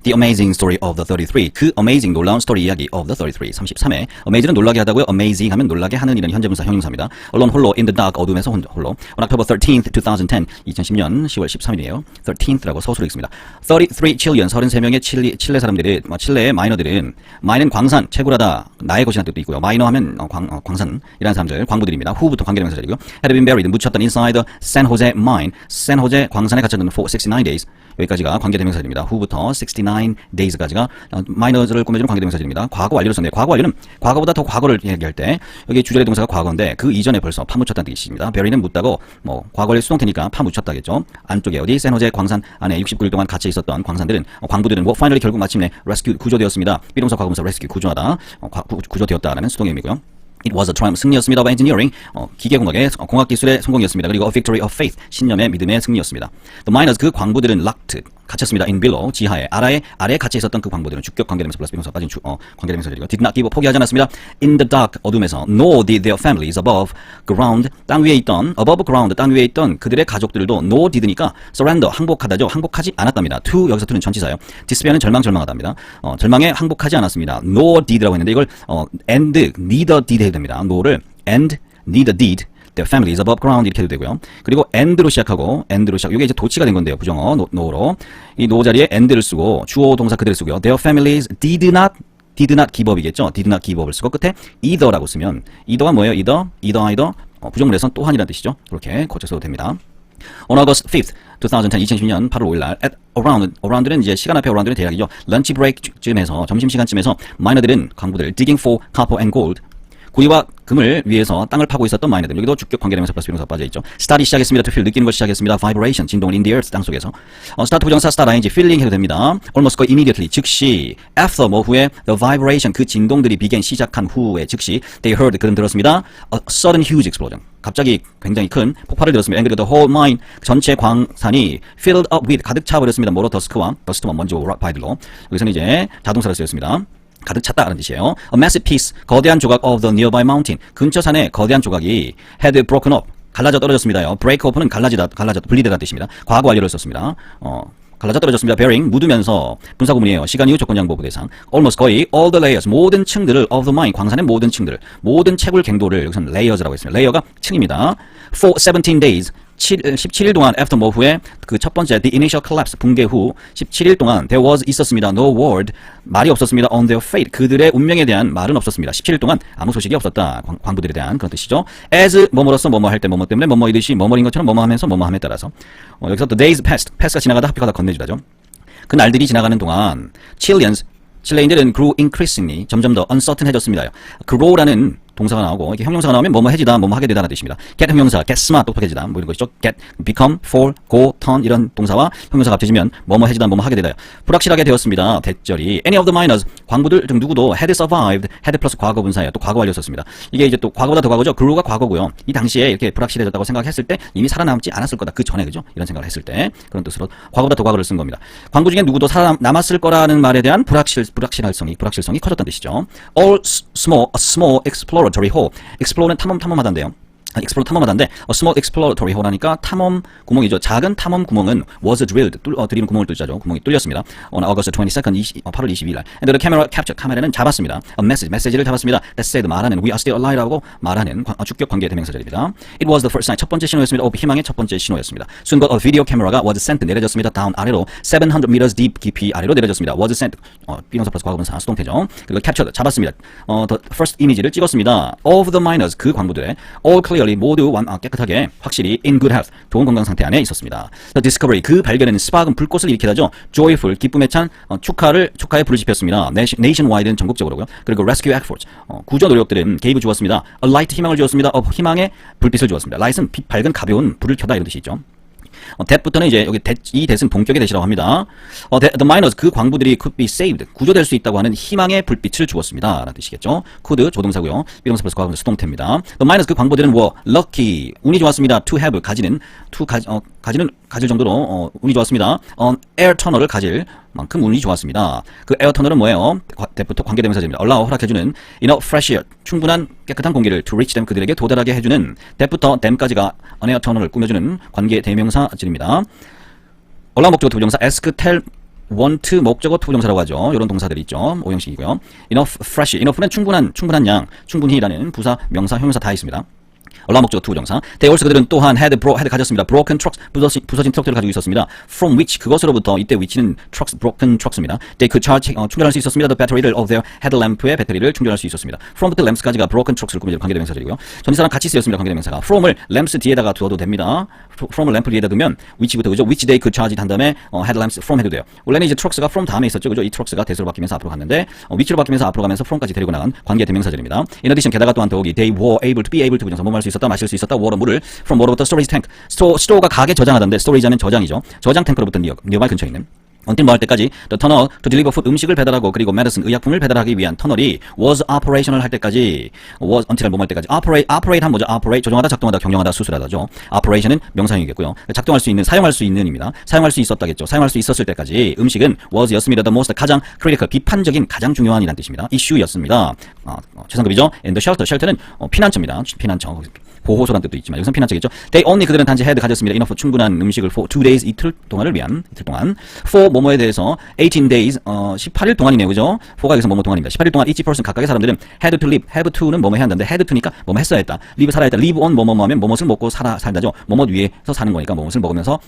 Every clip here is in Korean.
The amazing story of the 33. 그 amazing 놀라운 스토리 이야기 of the 33. 33회. amaze는 놀라게 하다고요. amazing 하면 놀라게 하는 이런 현재분사 형용사입니다. alone 홀로 in the dark 어둠에서 홀로. On October 13th, 2010. 2010년 10월 13일이에요. 13th라고 서술을 읽습니다. 33 chillion 33명의 칠레 사람들이 칠레의 마이너들은 마이는 광산 채굴하다 나의 것이라는 뜻도 있고요. 마이너 하면 광산이라는 사람들 광부들입니다. who부터 관계대명사절이고요. had been buried 묻혔던 inside the San Jose mine. San Jose 광산에 갇혔던 for 69 days. 여기까지가 관계대명사절입니다. who부터 69 days까지가 마이너즈를 꾸며주는 관계대명사절입니다. 과거 완료를 썼네요. 과거 완료는 과거보다 더 과거를 얘기할 때 여기 주절의 동사가 과거인데 그 이전에 벌써 파묻혔다는 뜻입니다. bury는 묻다고 뭐 과거를 수동태니까 파묻혔다겠죠. 안쪽에 어디 샌호제 광산 안에 69일 동안 갇혀 있었던 광산들은 광부들은 finally 결국 마침내 rescue 구조되었습니다. 비동사 과거분사 rescue 구조하다 구조되었다라는 수동의 의미고요. It was a triumph 승리였습니다. of engineering 기계공학의 공학기술의 성공이었습니다. 그리고 a victory of faith 신념의 믿음의 승리였습니다. The miners 그 광부들은 locked 갇혔습니다. in below 지하에 아래에 갇혀 있었던 그 광부들은 주격 관계대명사 플러스 비동사 빠진 관계대명사들이고 did not give up 포기하지 않았습니다. in the dark 어둠에서 nor did their families above ground 땅 위에 있던 above ground 땅 위에 있던 그들의 가족들도 nor did니까 surrender 항복하다죠. 항복하지 않았답니다. to 여기서 to는 전치사예요. despair는 절망하다입니다. 절망에 항복하지 않았습니다. nor did라고 했는데 이걸 and neither did 해야 됩니다. no를 and neither did their families above ground 이렇게 해도 되고요. 그리고 and로 시작하고 이게 이제 도치가 된 건데요. 부정어 no로 이 no 자리에 and를 쓰고 주어 동사 그대로 쓰고요. their families did not give up이겠죠. did not give up을 쓰고 끝에 either라고 쓰면 either가 뭐예요? either 부정문에선 또한이라는 뜻이죠. 그렇게 고쳐 써도 됩니다. On August 5th, 2010, 2012년 8월 5일 날 at around는 이제 시간 앞에 around는 대략이죠. lunch break쯤에서 점심시간쯤에서 마이너들은 광부들 digging for copper and gold 구리와 금을 위해서 땅을 파고 있었던 마이너들. 여기도 주격 관계대명사 플러스 비동사 빠져있죠. start이 시작했습니다. to feel 느끼는 걸 시작했습니다. vibration 진동을 in the earth 땅 속에서. start 부정사 start ing feeling 해도 됩니다. almost 거의 immediately 즉시 after 뭐 후에 the vibration 그 진동들이 began 시작한 후에 즉시 they heard 그는 들었습니다. a sudden huge explosion 갑자기 굉장히 큰 폭발을 들었습니다. and the whole mine 전체 광산이 filled up with 가득 차버렸습니다. 뭐로 dust와 먼지 바이들로 여기서는 이제 자동사를 쓰였습니다. 가득 찼다라는 뜻이에요. A massive piece, 거대한 조각 of the nearby mountain. 근처 산의 거대한 조각이 had broken up, 갈라져 떨어졌습니다요. break up는 갈라지다, 분리되다는 뜻입니다. 과거 완료를 썼습니다. 갈라져 떨어졌습니다. bearing, 묻으면서 분사구문이에요. 시간 이후 조건양보 부대상. almost 거의 all the layers, 모든 층들을 of the mine, 광산의 모든 층들, 모든 채굴 갱도를 여기서는 layers라고 했습니다. layer가 층입니다. for 17 days, 17일 동안 after 뭐 후에 그 첫 번째 the initial collapse 붕괴 후 17일 동안 there was 있었습니다. no word 말이 없었습니다. on their fate 그들의 운명에 대한 말은 없었습니다. 17일 동안 아무 소식이 없었다. 광부들에 대한 그런 뜻이죠. as 뭐뭐로서 뭐뭐 할 때 뭐뭐 때문에 뭐뭐이듯이 뭐뭐인 것처럼 뭐뭐 하면서 뭐뭐함에 따라서 여기서 the days pass가 지나가다 합격하다 건네주다죠. 그 날들이 지나가는 동안 칠레인들은 grew increasingly 점점 더 uncertain해졌습니다. grow라는 동사가 나오고 이렇게 형용사가 나오면 뭐뭐 해지다, 뭐뭐 하게 되다는 뜻입니다. get 형용사, get smart 똑똑해지다 뭐 이런 것이죠. get, become, fall, go, turn 이런 동사와 형용사가 합쳐지면 뭐뭐 해지다, 뭐뭐 하게 되다. 불확실하게 되었습니다. 대절이 any of the miners 광부들 중 누구도 had survived, had 플러스 과거 분사예요. 또 과거 완료 썼습니다. 이게 이제 또 과거보다 더 과거죠. grew가 과거고요. 이 당시에 이렇게 불확실해졌다고 생각했을 때 이미 살아남지 않았을 거다. 그 전에 그죠? 이런 생각을 했을 때 그런 뜻으로 과거보다 더 과거를 쓴 겁니다. 광부 중에 누구도 살아남았을 거라는 말에 대한 불확실성이 커졌다는 뜻이죠. all small exploratory hole. explor는 탐험하다인데요. explore 탐험하다인데 small exploratory hole하니까 탐험 구멍이죠. 작은 탐험 구멍은 was drilled 들이는 구멍을 뚫자죠. 구멍이 뚫렸습니다. on August 22nd 8월 22일 날 and the camera captured 카메라는 잡았습니다. a 메시지를 잡았습니다. that said 말하는 we are still alive라고 말하는 주격 관계 대명사절입니다. it was the first sign 첫 번째 신호였습니다. 희망의 첫 번째 신호였습니다. 순간 비디오 카메라가 was sent 내려졌습니다. down 아래로 700 meters deep 깊이 아래로 내려졌습니다. was sent 비동사 플러스 과거분사 수동태죠. 그리고 captured 잡았습니다. the first image를 찍었습니다. of the miners 그 광부들의 all clear 모두 깨끗하게 확실히 in good health 좋은 건강 상태 안에 있었습니다. The discovery 그 발견에는 스파크는 불꽃을 일으키다죠. joyful 기쁨에 찬 축하의 불을 지폈습니다. nationwide는 전국적으로고요. 그리고 rescue efforts 구조 노력들은 gave 주었습니다. a light 희망을 주었습니다. of 희망의 불빛을 주었습니다. light은 빛 밝은 가벼운 불을 켜다 이런 뜻이 있죠. that부터는 이제 여기 이 that은 본격의 that이라고 합니다. The miners 그 광부들이 could be saved 구조될 수 있다고 하는 희망의 불빛을 주었습니다. 라는 뜻이겠죠. could 조동사고요. 비동사 플러스 과거분사 수동태입니다. The miners 그 광부들은 were lucky 운이 좋았습니다. to have 가질 정도로 운이 좋았습니다. air tunnel을 가질 만큼 운이 좋았습니다. 그 에어 터널은 뭐예요? that부터 관계대명사입니다. allow 허락해주는 enough fresh air 충분한 깨끗한 공기를 to reach them 그들에게 도달하게 해주는 that부터 them까지가 an air tunnel을 꾸며주는 관계대명사절입니다. allow 목적어 부정사 ask, tell want 목적어 투부정사라고 하죠. 이런 동사들이 있죠. 오형식이고요. enough, fresh. enough는 충분한 양, 충분히라는 부사, 명사, 형용사 다 있습니다. allow 목적어 투부정사. They also 그들은 또한 had 가졌습니다. broken trucks, 부서진 트럭들을 가지고 있었습니다. from which 그것으로부터 이때 which는 trucks, broken trucks입니다. They could charge 충전할 수 있었습니다. the battery of their headlamp의 배터리를 충전할 수 있었습니다. from부터 lamps까지가 broken trucks를 꾸미는 관계대명사들이고요. 전치사랑 같이 쓰였습니다. 관계대명사가 from을 lamps 뒤에다가 두어도 됩니다. from을 lamp 뒤에다 두면 which부터 그죠? which they could charge 한 다음에 headlamps from 해도 돼요. 원래는 이제 trucks가 from 다음에 있었죠. 그죠? 이 trucks가 대수로 바뀌면서 앞으로 갔는데 which로 바뀌면서 앞으로 가면서 from까지 데리고 나간 관계대명사들입니다. in addition 게다가 또한 더욱이 they were able to be able to 부정사 뭐뭐 할 수 있었다 마실 수 있었다 water 물을 from 뭐로부터 storage tank store가 가게 저장하던데 storage 하면 저장이죠. 저장 탱크로부터 nearby 근처에 있는 until 뭐 할 때까지 the tunnel to deliver food 음식을 배달하고 그리고 medicine 의약품을 배달하기 위한 터널이 was operational 할 때까지 was until 뭐 할 때까지 operate 하면 뭐죠? operate 조종하다 작동하다 경영하다 수술하다죠. operation은 명사형이겠고요. 작동할 수 있는 사용할 수 있는입니다. 사용할 수 있었다겠죠. 사용할 수 있었을 때까지 음식은 was였습니다. the most 가장 critical 비판적인 가장 중요한이란 뜻입니다. issue였습니다. 최상급이죠. and the shelter는 피난처입니다. 피난처 보호소란 뜻도 있지만 여기서는 피난처겠죠. They only 그들은 단지 had 가졌습니다. enough 충분한 음식을 for 2 days 이틀 동안을 위한 이틀 동안 for 뭐뭐에 대해서 18 days 18일 동안이네요. 그죠? for가 여기서 뭐뭐 동안입니다. 18일 동안 each person 각각의 사람들은 had to live have to는 뭐뭐 해야 한다는데 had to니까 뭐뭐 했어야 했다. live 살아야 했다. live on 뭐뭐 하면 뭐뭇을 먹고 살다죠. 뭐뭇 위에서 사는 거니까 뭐뭇을 먹으면서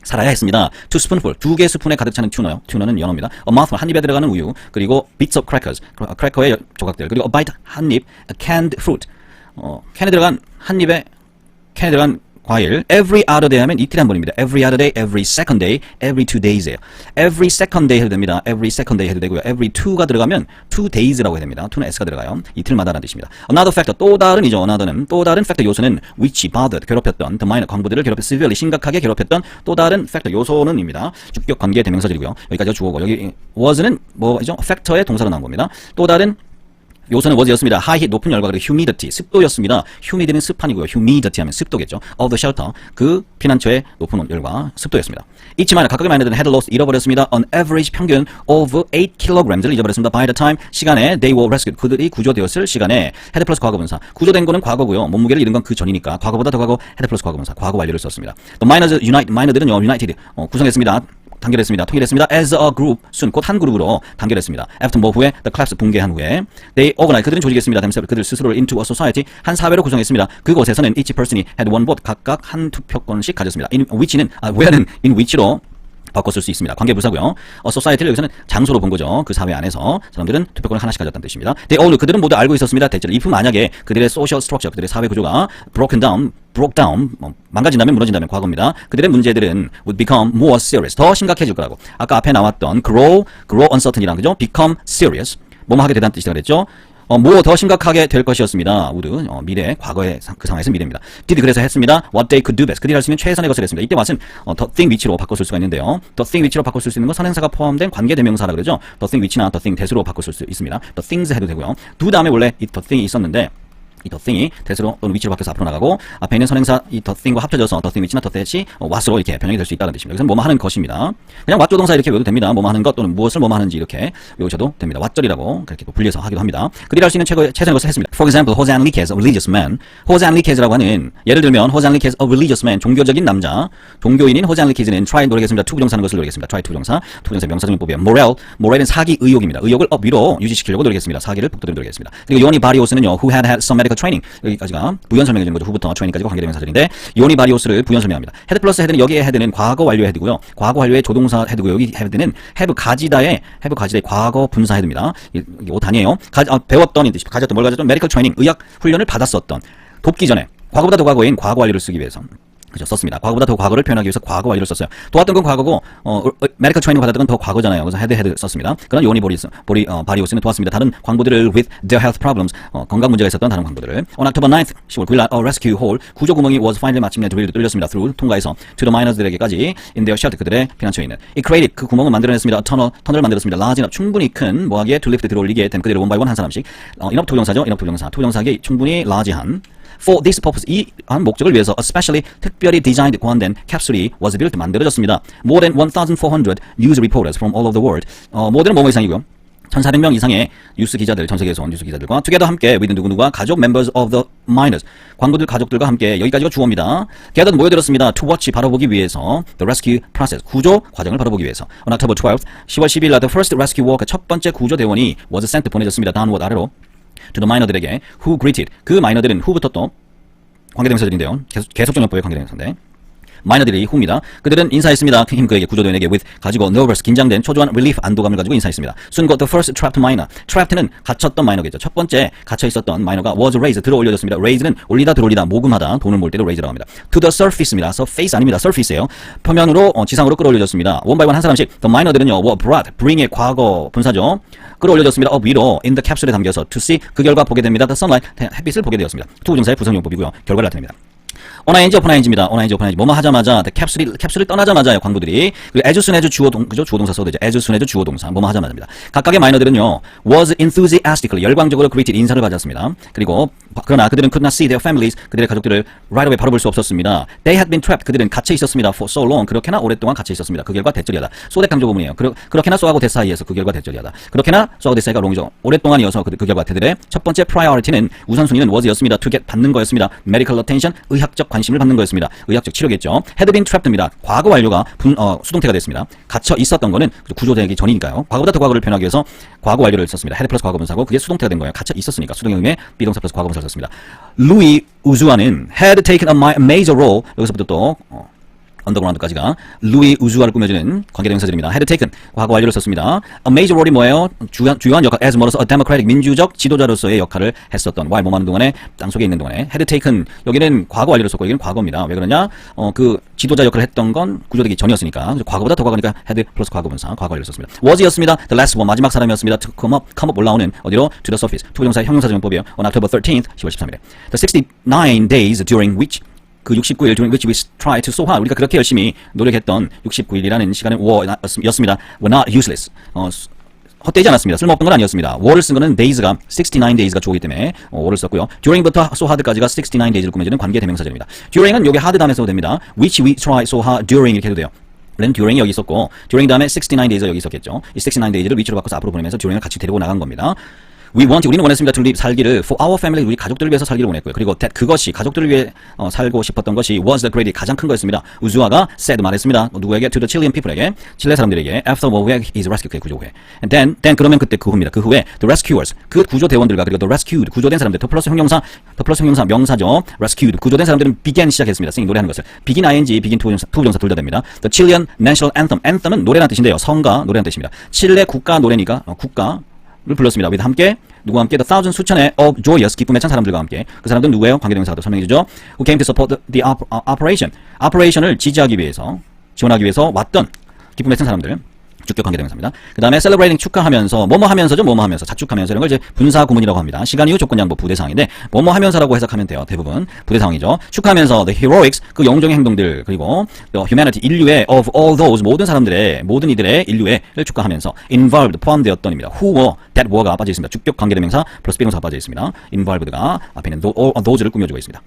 살아야 했습니다. 2 spoonful, 2개 스푼에 가득 차는 튜너는 연어입니다. A mouthful, 한 입에 들어가는 우유, 그리고 bits of crackers, 크래커의 조각들, 그리고 a bite, 한 입, a canned fruit, 캔에 들어간 한 입에 캔에 들어간 과일. Every other day 하면 이틀에 한 번입니다. Every other day, every second day, every 2 days예요. Every second day 해도 됩니다. Every second day 해도 되고요. Every 2가 들어가면 2 days라고 해야 됩니다. 2는 s가 들어가요. 이틀마다라는 뜻입니다. Another factor, 또 다른이죠. another는 또 다른 factor 요소는 which bothered 괴롭혔던 the minor 광부들을 severely 심각하게 괴롭혔던 또 다른 factor 요소는입니다. 주격 관계 대명사들이고요. 여기까지 주어고 여기 was는 뭐죠? factor의 동사로 나온 겁니다. 또 다른 요소는 was였습니다. high heat 높은 열과 그리고 humidity 습도였습니다. humidity는 습한이고요. humidity 하면 습도겠죠. of the shelter 그 피난처의 높은 열과 습도였습니다. each miner 각각의 miner들은 had lost 잃어버렸습니다. on average 평균 of 8 kilograms를 잃어버렸습니다. by the time 시간에 they were rescued 그들이 구조되었을 시간에 had 플러스 과거분사 구조된 거는 과거고요. 몸무게를 잃은 건 그 전이니까 과거보다 더 과거 had 플러스 과거분사 과거 완료를 썼습니다. the miners unite miner들은요 united 구성했습니다. 단결했습니다. 통일했습니다. as a group, 순, 곧 한 그룹으로 단결했습니다. after 뭐 후에, the collapse, 붕괴한 후에, they organize, 그들은 조직했습니다. 그들 스스로를 into a society, 한 사회로 구성했습니다. 그곳에서는 each person이 had one vote, 각각 한 투표권씩 가졌습니다. in which는, where는 in which로 바꿔 쓸 수 있습니다. 관계부사고요. society를 여기서는 장소로 본 거죠. 그 사회 안에서 사람들은 투표권을 하나씩 가졌다는 뜻입니다. they all 그들은 모두 알고 있었습니다. 대체로 if 만약에 그들의 social structure, 그들의 사회 구조가 broke down, 망가진다면 무너진다면 과거입니다. 그들의 문제들은 would become more serious, 더 심각해질 거라고. 아까 앞에 나왔던 grow uncertain이랑 그죠? become serious, 뭐뭐 하게 되다는 뜻이라고 그랬죠? 뭐 더 심각하게 될 것이었습니다. would, 미래, 과거의 그 상황에서 미래입니다. did 그래서 했습니다. what they could do best, 그들이 할 수 있는 최선의 것을 했습니다. 이때 what은 the thing which로 바꿔 쓸 수가 있는데요. the thing which로 바꿔 쓸 수 있는 건 선행사가 포함된 관계대명사라 그러죠. the thing which나 the thing 대수로 바꿔 쓸 수 있습니다. the things 해도 되고요. do 다음에 원래 이 the thing이 있었는데 이 the thing이 대수로 또는 위치로 바뀌어서 앞으로 나가고 앞에 있는 선행사 이 the thing과 합쳐져서 the thing which나 the that이 what으로 이렇게 변형이 될 수 있다는 뜻입니다. 여기서는 뭐뭐 하는 것입니다. 그냥 what 조동사 이렇게 외워도 됩니다. 뭐뭐 하는 것 또는 무엇을 뭐뭐 하는지 이렇게 외우셔도 됩니다. what절이라고 그렇게 또 분리해서 하기도 합니다. 그들이 할 수 있는 최선의 것을 했습니다. For example, Jose Enriquez, a religious man. Jose Enriquez라고 하는 예를 들면 Jose Enriquez, a religious man, 종교적인 남자, 종교인인 Jose Enriquez는 try 노리겠습니다. 투부정사 하는 것을 노리겠습니다. try 투부정사 명사정법이에요. moral은 사기 의욕입니다. 의욕을 위로 유지시키려고 노리겠습니다. 사기를 북돋으려 노리겠습니다. 그리고 요니 바리오스는요, who had some medical training 여기까지가 부연 설명해 주는 거죠. 후부터 트레이닝까지가 관계대명사들인데 요니 바리오스를 부연 설명합니다. 헤드 플러스 헤드는 여기에 헤드는 과거 완료 헤드고요. 과거 완료의 조동사 헤드고요. 여기 헤드는 have 가지다의 과거 분사 헤드입니다. 이게 옷 아니에요. 배웠던 가졌던 뭘 가졌던 메디컬 트레이닝 의학 훈련을 받았었던 돕기 전에 과거보다 더 과거인 과거 완료를 쓰기 위해서 그죠 썼습니다. 과거보다 더 과거를 표현하기 위해서 과거 완료를 썼어요. 도왔던 건 과거고 메디컬 트레이닝 받았던 건 더 과거잖아요. 그래서 헤드 썼습니다. 그런 요니 바리오스는 도왔습니다. 다른 광부들을 with their health problems 건강 문제가 있었던 다른 광부들을 on October 9th 10월 9일 날 a rescue hole 구조 구멍이 was finally 마침내 drilled 뚫렸습니다. through 통과해서 to the miners들에게까지 in their shelter 그들의 피난처에 있는 it created 그 구멍을 만들어냈습니다. 터널을 만들었습니다. large enough 충분히 큰 뭐하기에 to lift 들어올리게 된 그들을 one by one 한 사람씩 enough 투부정사죠. enough 투부정사기 충분히 large한 For this purpose, 이한 목적을 위해서 especially 특별히 designed 고안된 캡슐이 was built 만들어졌습니다. More than 1,400 news reporters from all over the world. more는 뭐뭐 이상이고요. 1,400명 이상의 뉴스 기자들, 전 세계에서 온 뉴스 기자들과 together 함께 with 누구누구와 가족 members of the minors 광부들 가족들과 함께 여기까지가 주어입니다. gathered 모여들었습니다. to watch 바라보기 위해서 the rescue process 구조 과정을 바라보기 위해서 on October 12th 10월 12일 날 the first rescue worker 첫 번째 구조 대원이 was sent 보내졌습니다. downward 아래로 to the minor들에게 who greeted 그 마이너들은 who부터 또 관계대명사들인데요. 계속적 용법의 관계대명사인데 마이너들이 후입니다. 그들은 인사했습니다. 힘 그에게 구조대원에게 with 가지고 nervous 긴장된 초조한 relief 안도감을 가지고 인사했습니다. Soon got the first trapped minor. trapped는 갇혔던 마이너겠죠. 첫 번째 갇혀 있었던 마이너가 was raised 들어 올려졌습니다. raise는 올리다 들어올리다 모금하다 돈을 몰 때도 raise라고 합니다. to the surface입니다. surface 아닙니다. surface예요. 표면으로 지상으로 끌어올려졌습니다. one by one 한 사람씩 the minor들은요 were brought bring의 과거 분사죠. 끌어올려졌습니다. up 위로 in the capsule에 담겨서 to see 그 결과 보게 됩니다. the sunlight 햇빛을 보게 되었습니다. to 부정사의 부정용법이고요. 결과를 나타냅니다. on ing, off ing입니다. on ing, off ing. 뭐뭐 하자마자 캡슐이 떠나자마자요. 광부들이. 그리고 as soon as 주어동사 써도 되죠. as soon as 주어동사. 뭐뭐 하자마자입니다. 각각의 마이너들은요. was enthusiastically 열광적으로 greeted 인사를 받았습니다. 그리고 그러나 그들은 could not see their families 그들의 가족들을 right away 바로 볼 수 없었습니다. They had been trapped 그들은 갇혀 있었습니다. for so long 그렇게나 오랫동안 갇혀 있었습니다. 그 결과 대절이하다. 소대 강조 부분이에요. 그렇게나 소하고 대 사이에서 그 결과 대절이하다. 그렇게나 소하고 대 사이가 롱이죠. 오랫동안이어서 그 결과 그들의 첫 번째 priority는 우선순위는 was였습니다. to get 받는 거였습니다. medical attention 의학적 관심을 받는 거였습니다. 의학적 치료겠죠. had been trapped입니다. 과거 완료가 수동태가 됐습니다. 갇혀 있었던 거는 구조되기 전이니까요. 과거보다 더 과거를 표현하기 위해서 과거 완료를 썼습니다. had 플러스 과거 분사고 그게 수동태가 된 거예요. 갇혀 있었으니까 수동의 의미에 비동사 플러스 과거 분사를 썼습니다. 루이 우즈아는 had taken a major role 여기서부터 또 언더그라운드까지가 루이 우즈아를 꾸며주는 관계대명사들입니다. had taken 과거 완료를 썼습니다. a major role이 뭐예요? 주요한 역할 as 뭐로서 a democratic 민주적 지도자로서의 역할을 했었던 while 몸하는 동안에 땅속에 있는 동안에 had taken 여기는 과거 완료를 썼고 여기는 과거입니다. 왜 그러냐? 그 지도자 역할을 했던 건 구조되기 전이었으니까 과거보다 더 과거니까 had 플러스 과거 분사 과거 완료를 썼습니다. was였습니다. the last one 마지막 사람이었습니다. to come up 올라오는 어디로? to the surface 투부정사의 형용사 전용법이에요. on October 13th 10월 13일에 the 69 days during which 그 69일 during which we try to so hard 우리가 그렇게 열심히 노력했던 69일이라는 시간은 였습니다. were not useless 헛되지 않았습니다. 쓸모없던 건 아니었습니다. were를 쓴 거는 days가 69 days가 주어이기 때문에 were를 썼고요. during부터 so hard까지가 69 days를 꾸며주는 관계 대명사절입니다. during은 요게 hard 다음에 써도 됩니다. which we try so hard during 이렇게 해도 돼요. 는 during이 여기 있었고 during 다음에 69 days가 여기 있었겠죠. 이 69 days를 which로 바꿔서 앞으로 보내면서 during을 같이 데리고 나간 겁니다. 우리는 원했습니다. to live 살기를 for our family 우리 가족들을 위해서 살기를 원했고요. 그리고 that 그것이 가족들을 위해 살고 싶었던 것이 was the great 가장 큰 거였습니다. 우즈아가 said 말했습니다. 누구에게? to the Chilean people에게 칠레 사람들에게 after war 후에 his rescue 그의 구조 후에 and then 그러면 그때 그 후입니다. 그 후에 the rescuers 그 구조 대원들과 그리고 the rescued 구조된 사람들 더 플러스 형용사 명사죠. rescued 구조된 사람들은 began 시작했습니다. sing 노래하는 것을 begin ing begin 투부정사 둘 다 됩니다. the Chilean national anthem은 노래라는 뜻인데요. 성가 노래라는 뜻입니다. 칠레 국가 노래니까 를 불렀습니다. with 함께 누구와 함께 the thousand 수천의 of joyous 기쁨에 찬 사람들과 함께 그 사람들은 누구예요? 관계대명사가 또 설명해주죠. who came to support the operation을 지지하기 위해서 지원하기 위해서 왔던 기쁨에 찬 사람들 주격 관계대명사입니다. 그 다음에 celebrating 축하하면서 뭐뭐 하면서죠. 뭐뭐 하면서 자축하면서 이런 걸 이제 분사 구문이라고 합니다. 시간 이후 조건 양보 부대상인데 뭐뭐 하면서라고 해석하면 돼요. 대부분 부대상이죠. 축하하면서 the heroics 그 영웅적인 행동들 그리고 the humanity 인류의 of all those 모든 이들의 인류를 축하하면서 involved 포함되었던입니다. who were that were가 빠져 있습니다. 주격 관계대명사 플러스 비동사가 빠져 있습니다. involved가 앞에 있는 those를 꾸며주고 있습니다.